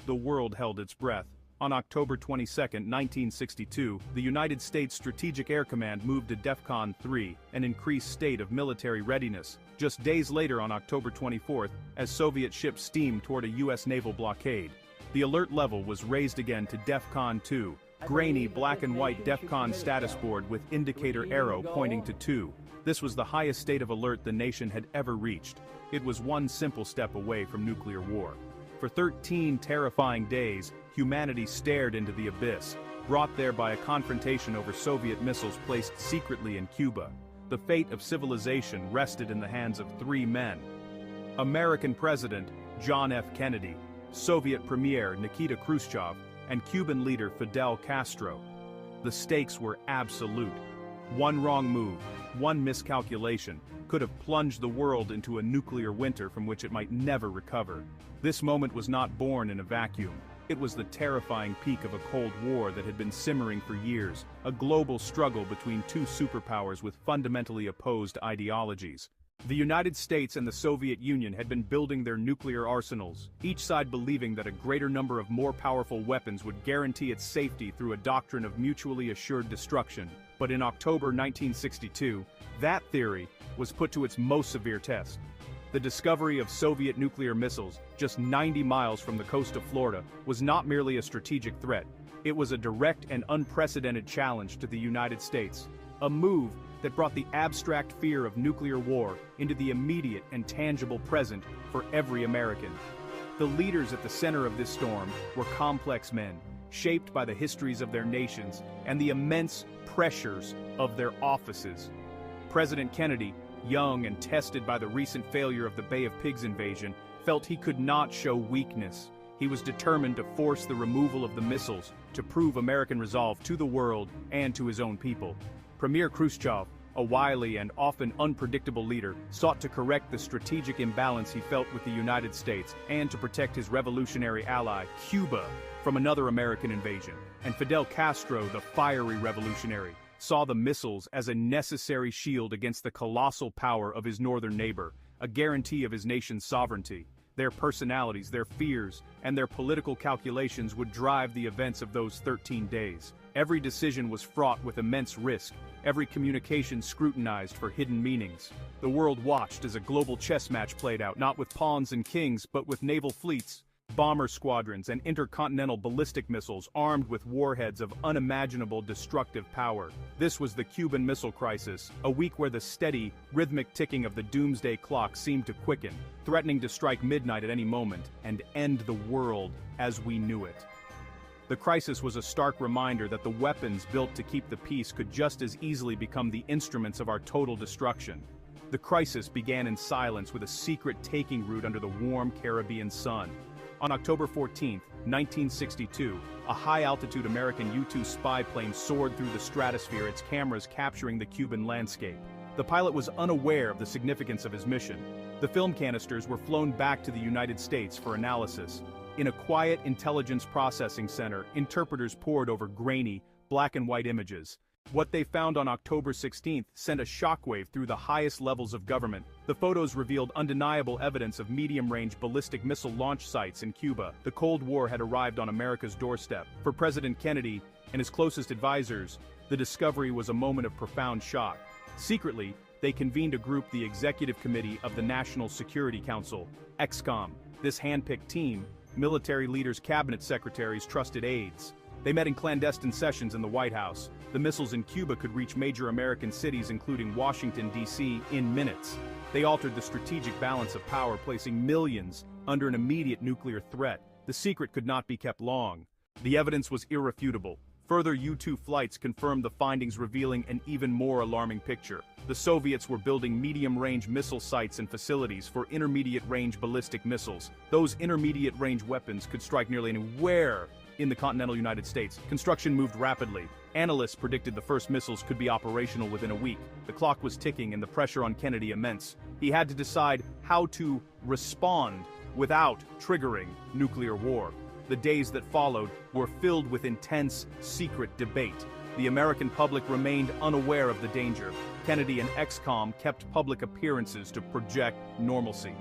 the world held its breath. On October 22, 1962, the United States Strategic Air Command moved to DEFCON 3, an increased state of military readiness. Just days later on October 24, as Soviet ships steamed toward a U.S. naval blockade, the alert level was raised again to DEFCON 2, grainy black and white DEFCON status board with indicator arrow pointing to 2. This was the highest state of alert the nation had ever reached. It was one simple step away from nuclear war. For 13 terrifying days, humanity stared into the abyss, brought there by a confrontation over Soviet missiles placed secretly in Cuba. The fate of civilization rested in the hands of 3 men: American President John F. Kennedy, Soviet Premier Nikita Khrushchev, and Cuban leader Fidel Castro. The stakes were absolute. One wrong move, one miscalculation, could have plunged the world into a nuclear winter from which it might never recover. This moment was not born in a vacuum. It was the terrifying peak of a Cold War that had been simmering for years, a global struggle between 2 superpowers with fundamentally opposed ideologies. The United States and the Soviet Union had been building their nuclear arsenals, each side believing that a greater number of more powerful weapons would guarantee its safety through a doctrine of mutually assured destruction. But in October 1962, that theory was put to its most severe test. The discovery of Soviet nuclear missiles, just 90 miles from the coast of Florida, was not merely a strategic threat. It was a direct and unprecedented challenge to the United States. A move that brought the abstract fear of nuclear war into the immediate and tangible present for every American. The leaders at the center of this storm were complex men, shaped by the histories of their nations and the immense pressures of their offices. President Kennedy, young and tested by the recent failure of the Bay of Pigs invasion, felt he could not show weakness. He was determined to force the removal of the missiles, to prove American resolve to the world and to his own people. Premier Khrushchev, a wily and often unpredictable leader, sought to correct the strategic imbalance he felt with the United States and to protect his revolutionary ally, Cuba, from another American invasion. And Fidel Castro, the fiery revolutionary, saw the missiles as a necessary shield against the colossal power of his northern neighbor, a guarantee of his nation's sovereignty. Their personalities, their fears, and their political calculations would drive the events of those 13 days. Every decision was fraught with immense risk, every communication scrutinized for hidden meanings. The world watched as a global chess match played out, not with pawns and kings, but with naval fleets, bomber squadrons, and intercontinental ballistic missiles armed with warheads of unimaginable destructive power. This was the Cuban Missile Crisis, a week where the steady, rhythmic ticking of the doomsday clock seemed to quicken, threatening to strike midnight at any moment and end the world as we knew it. The crisis was a stark reminder that the weapons built to keep the peace could just as easily become the instruments of our total destruction. The crisis began in silence with a secret taking root under the warm Caribbean sun. On October 14, 1962, a high-altitude American U-2 spy plane soared through the stratosphere, its cameras capturing the Cuban landscape. The pilot was unaware of the significance of his mission. The film canisters were flown back to the United States for analysis. In a quiet intelligence processing center, interpreters pored over grainy, black and white images. What they found on October 16 sent a shockwave through the highest levels of government. The photos revealed undeniable evidence of medium-range ballistic missile launch sites in Cuba. The Cold War had arrived on America's doorstep. For President Kennedy and his closest advisors, the discovery was a moment of profound shock. Secretly, they convened a group, the Executive Committee of the National Security Council, EXCOM. This hand-picked team, military leaders, cabinet secretaries, trusted aides. They met in clandestine sessions in the White House. The missiles in Cuba could reach major American cities including Washington, D.C. in minutes. They altered the strategic balance of power, placing millions under an immediate nuclear threat. The secret could not be kept long. The evidence was irrefutable. Further U-2 flights confirmed the findings, revealing an even more alarming picture. The Soviets were building medium-range missile sites and facilities for intermediate-range ballistic missiles. Those intermediate-range weapons could strike nearly anywhere in the continental United States. Construction moved rapidly. Analysts predicted the first missiles could be operational within a week. The clock was ticking and the pressure on Kennedy immense. He had to decide how to respond without triggering nuclear war. The days that followed were filled with intense, secret debate. The American public remained unaware of the danger. Kennedy and EXCOM kept public appearances to project normalcy.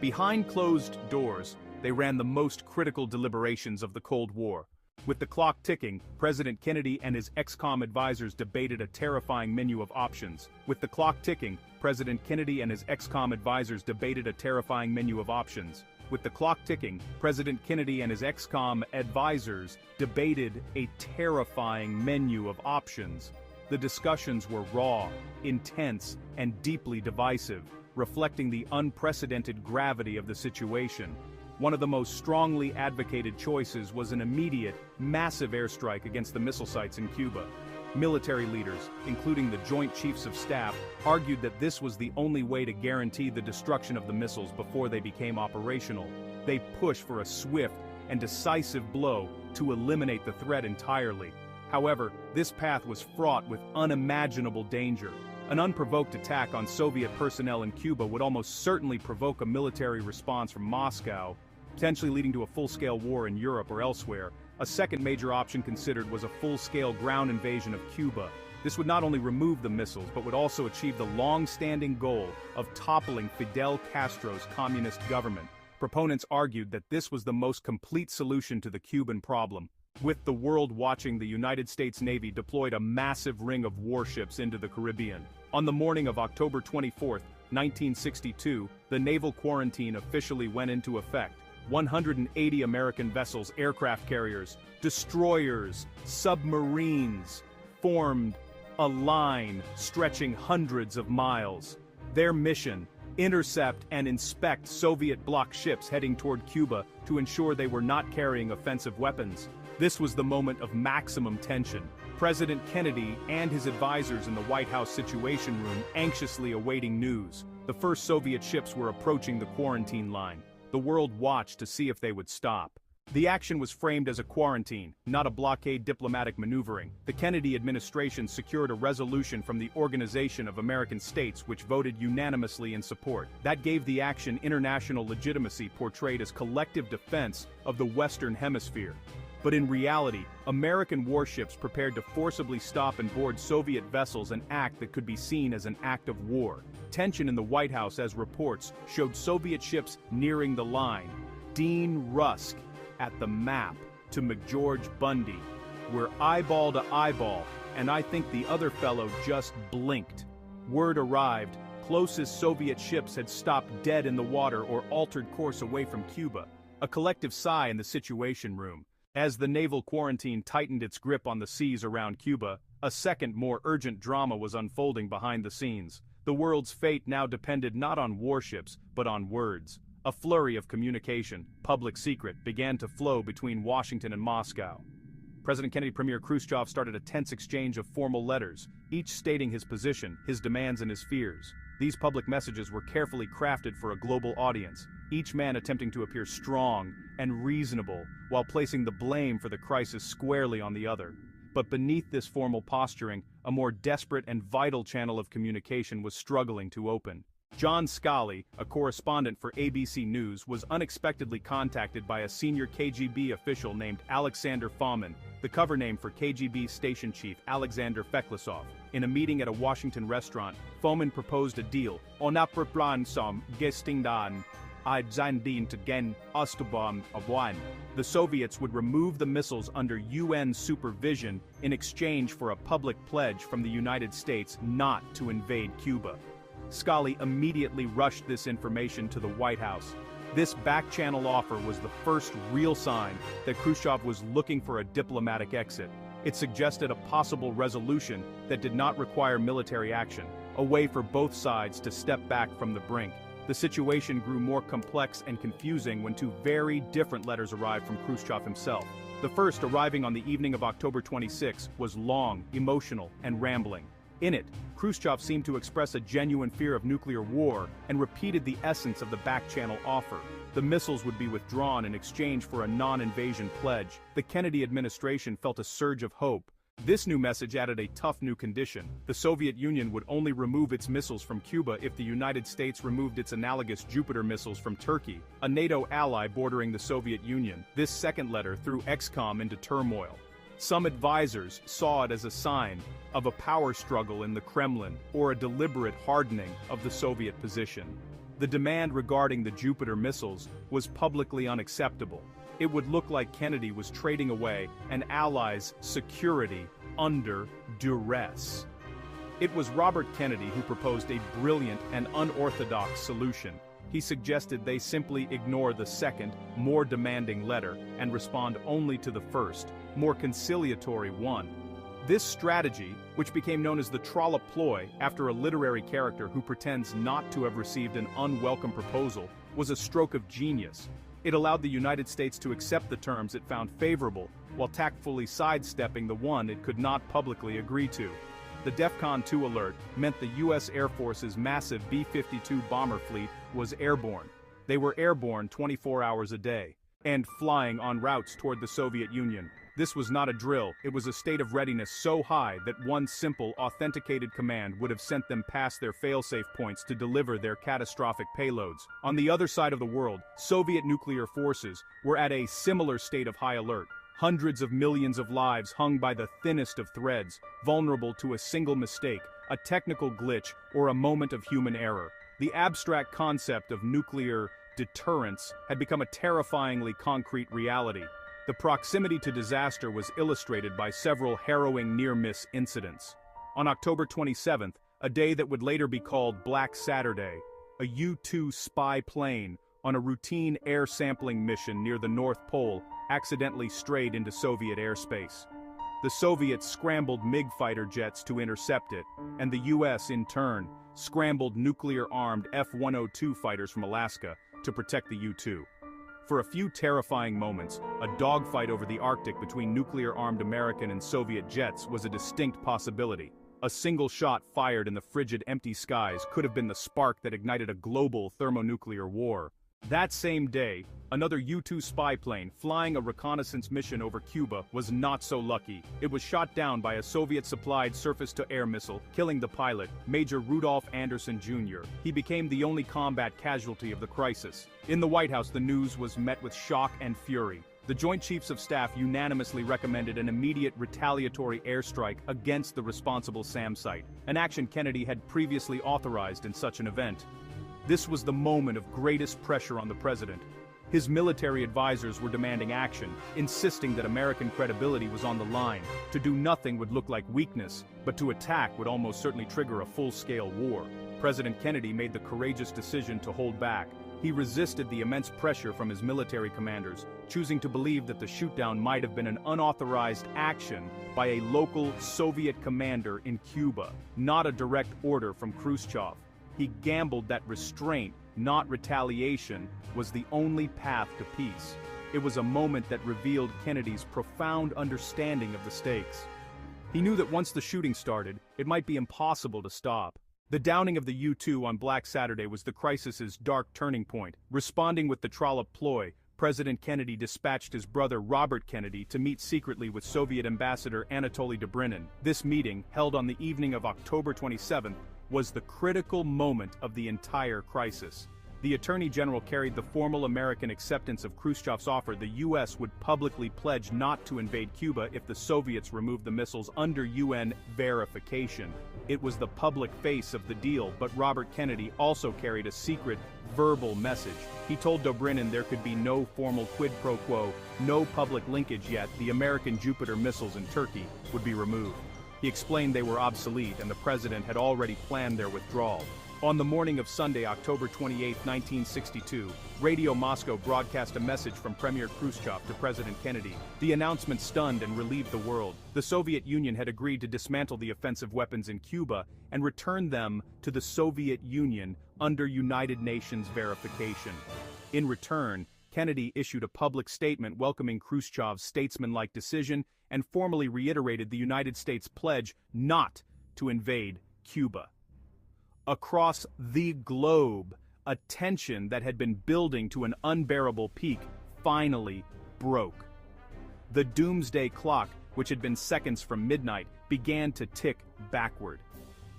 Behind closed doors, they ran the most critical deliberations of the Cold War. With the clock ticking, President Kennedy and his ex-com advisors debated a terrifying menu of options. With the clock ticking, President Kennedy and his ex-com advisors debated a terrifying menu of options. With the clock ticking, President Kennedy and his ex-com advisors debated a terrifying menu of options. The discussions were raw, intense, and deeply divisive, reflecting the unprecedented gravity of the situation. One of the most strongly advocated choices was an immediate, massive airstrike against the missile sites in Cuba. Military leaders, including the Joint Chiefs of Staff, argued that this was the only way to guarantee the destruction of the missiles before they became operational. They pushed for a swift and decisive blow to eliminate the threat entirely. However, this path was fraught with unimaginable danger. An unprovoked attack on Soviet personnel in Cuba would almost certainly provoke a military response from Moscow, potentially leading to a full-scale war in Europe or elsewhere. A second major option considered was a full-scale ground invasion of Cuba. This would not only remove the missiles, but would also achieve the long-standing goal of toppling Fidel Castro's communist government. Proponents argued that this was the most complete solution to the Cuban problem. With the world watching, the United States Navy deployed a massive ring of warships into the Caribbean. On the morning of October 24, 1962, the naval quarantine officially went into effect. 180 American vessels, aircraft carriers, destroyers, submarines formed a line stretching hundreds of miles. Their mission: intercept and inspect Soviet bloc ships heading toward Cuba to ensure they were not carrying offensive weapons. This was the moment of maximum tension. President Kennedy and his advisors in the White House Situation Room anxiously awaiting news. The first Soviet ships were approaching the quarantine line. The world watched to see if they would stop. The action was framed as a quarantine, not a blockade diplomatic maneuvering. The Kennedy administration secured a resolution from the Organization of American States which voted unanimously in support. That gave the action international legitimacy, portrayed as collective defense of the Western Hemisphere. But in reality, American warships prepared to forcibly stop and board Soviet vessels, an act that could be seen as an act of war. Tension in the White House, as reports showed Soviet ships nearing the line. Dean Rusk at the map to McGeorge Bundy. We're eyeball to eyeball, and I think the other fellow just blinked. Word arrived, closest Soviet ships had stopped dead in the water or altered course away from Cuba. A collective sigh in the Situation Room. As the naval quarantine tightened its grip on the seas around Cuba, a second, more urgent drama was unfolding behind the scenes. The world's fate now depended not on warships, but on words. A flurry of communication, public secret, began to flow between Washington and Moscow. President Kennedy, Premier Khrushchev started a tense exchange of formal letters, each stating his position, his demands, and his fears. These public messages were carefully crafted for a global audience, each man attempting to appear strong and reasonable while placing the blame for the crisis squarely on the other. But beneath this formal posturing, a more desperate and vital channel of communication was struggling to open. John Scully, a correspondent for ABC News, was unexpectedly contacted by a senior KGB official named Alexander Fomin, the cover name for KGB station chief Alexander Feklisov. In a meeting at a Washington restaurant, Fomin proposed a deal. On plan som gestingdan gen Ostobom of one. The Soviets would remove the missiles under UN supervision in exchange for a public pledge from the United States not to invade Cuba. Scully immediately rushed this information to the White House. This back-channel offer was the first real sign that Khrushchev was looking for a diplomatic exit. It suggested a possible resolution that did not require military action, a way for both sides to step back from the brink. The situation grew more complex and confusing when two very different letters arrived from Khrushchev himself. The first, arriving on the evening of October 26, was long, emotional, and rambling. In it, Khrushchev seemed to express a genuine fear of nuclear war and repeated the essence of the back-channel offer. The missiles would be withdrawn in exchange for a non-invasion pledge. The Kennedy administration felt a surge of hope. This new message added a tough new condition. The Soviet Union would only remove its missiles from Cuba if the United States removed its analogous Jupiter missiles from Turkey, a NATO ally bordering the Soviet Union. This second letter threw XCOM into turmoil. Some advisors saw it as a sign of a power struggle in the Kremlin or a deliberate hardening of the Soviet position. The demand regarding the Jupiter missiles was publicly unacceptable. It would look like Kennedy was trading away an ally's security under duress. It was Robert Kennedy who proposed a brilliant and unorthodox solution. He suggested they simply ignore the second, more demanding letter and respond only to the first, more conciliatory one. This strategy, which became known as the trollop ploy after a literary character who pretends not to have received an unwelcome proposal, was a stroke of genius. It allowed the United States to accept the terms it found favorable, while tactfully sidestepping the one it could not publicly agree to. The DEFCON 2 alert meant the U.S. Air Force's massive B-52 bomber fleet was airborne. They were airborne 24 hours a day, and flying on routes toward the Soviet Union. This was not a drill, it was a state of readiness so high that one simple, authenticated command would have sent them past their failsafe points to deliver their catastrophic payloads. On the other side of the world, Soviet nuclear forces were at a similar state of high alert. Hundreds of millions of lives hung by the thinnest of threads, vulnerable to a single mistake, a technical glitch, or a moment of human error. The abstract concept of nuclear deterrence had become a terrifyingly concrete reality. The proximity to disaster was illustrated by several harrowing near-miss incidents. On October 27th, a day that would later be called Black Saturday, a U-2 spy plane on a routine air sampling mission near the North Pole accidentally strayed into Soviet airspace. The Soviets scrambled MiG fighter jets to intercept it, and the U.S., in turn, scrambled nuclear-armed F-102 fighters from Alaska to protect the U-2. For a few terrifying moments, a dogfight over the Arctic between nuclear-armed American and Soviet jets was a distinct possibility. A single shot fired in the frigid, empty skies could have been the spark that ignited a global thermonuclear war. That same day, another U-2 spy plane flying a reconnaissance mission over Cuba was not so lucky. It was shot down by a Soviet-supplied surface-to-air missile, killing the pilot, Major Rudolph Anderson Jr. He became the only combat casualty of the crisis. In the White House, the news was met with shock and fury. The Joint Chiefs of Staff unanimously recommended an immediate retaliatory airstrike against the responsible SAM site, an action Kennedy had previously authorized in such an event. This was the moment of greatest pressure on the president. His military advisors were demanding action, insisting that American credibility was on the line. To do nothing would look like weakness, but to attack would almost certainly trigger a full-scale war. President Kennedy made the courageous decision to hold back. He resisted the immense pressure from his military commanders, choosing to believe that the shootdown might have been an unauthorized action by a local Soviet commander in Cuba, not a direct order from Khrushchev. He gambled that restraint, not retaliation, was the only path to peace. It was a moment that revealed Kennedy's profound understanding of the stakes. He knew that once the shooting started, it might be impossible to stop. The downing of the U-2 on Black Saturday was the crisis's dark turning point. Responding with the trollop ploy, President Kennedy dispatched his brother Robert Kennedy to meet secretly with Soviet Ambassador Anatoly Dobrynin. This meeting, held on the evening of October 27th, was the critical moment of the entire crisis. The Attorney General carried the formal American acceptance of Khrushchev's offer. The U.S. would publicly pledge not to invade Cuba if the Soviets removed the missiles under UN verification. It was the public face of the deal, but Robert Kennedy also carried a secret, verbal message. He told Dobrynin there could be no formal quid pro quo, no public linkage yet. The American Jupiter missiles in Turkey would be removed. He explained they were obsolete and the president had already planned their withdrawal. On the morning of Sunday, October 28, 1962, Radio Moscow broadcast a message from Premier Khrushchev to President Kennedy. The announcement stunned and relieved the world. The Soviet Union had agreed to dismantle the offensive weapons in Cuba and return them to the Soviet Union under United Nations verification. In return, Kennedy issued a public statement welcoming Khrushchev's statesmanlike decision and formally reiterated the United States' pledge not to invade Cuba. Across the globe, a tension that had been building to an unbearable peak finally broke. The doomsday clock, which had been seconds from midnight, began to tick backward.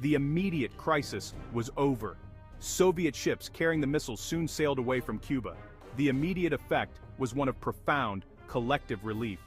The immediate crisis was over. Soviet ships carrying the missiles soon sailed away from Cuba. The immediate effect was one of profound, collective relief.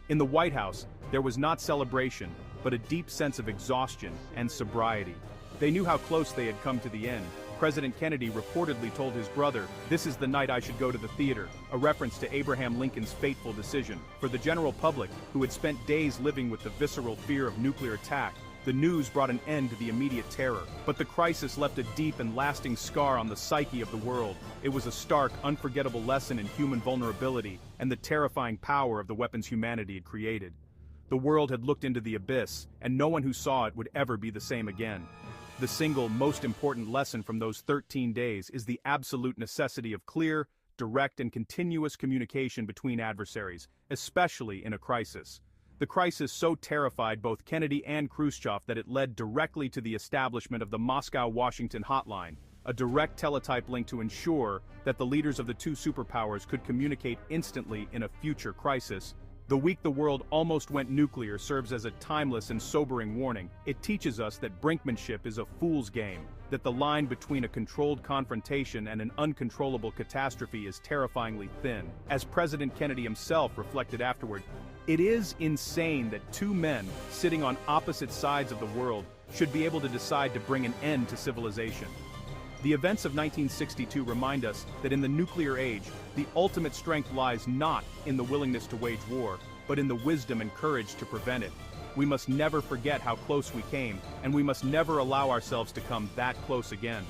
In the White House, there was not celebration, but a deep sense of exhaustion and sobriety. They knew how close they had come to the end. President Kennedy reportedly told his brother, "This is the night I should go to the theater," a reference to Abraham Lincoln's fateful decision. For the general public, who had spent days living with the visceral fear of nuclear attack, the news brought an end to the immediate terror. But the crisis left a deep and lasting scar on the psyche of the world. It was a stark, unforgettable lesson in human vulnerability and the terrifying power of the weapons humanity had created. The world had looked into the abyss, and no one who saw it would ever be the same again. The single most important lesson from those 13 days is the absolute necessity of clear, direct and continuous communication between adversaries, especially in a crisis. The crisis so terrified both Kennedy and Khrushchev that it led directly to the establishment of the Moscow-Washington hotline, a direct teletype link to ensure that the leaders of the two superpowers could communicate instantly in a future crisis. The week the world almost went nuclear serves as a timeless and sobering warning. It teaches us that brinkmanship is a fool's game, that the line between a controlled confrontation and an uncontrollable catastrophe is terrifyingly thin. As President Kennedy himself reflected afterward, "It is insane that two men, sitting on opposite sides of the world, should be able to decide to bring an end to civilization." The events of 1962 remind us that in the nuclear age, the ultimate strength lies not in the willingness to wage war, but in the wisdom and courage to prevent it. We must never forget how close we came, and we must never allow ourselves to come that close again.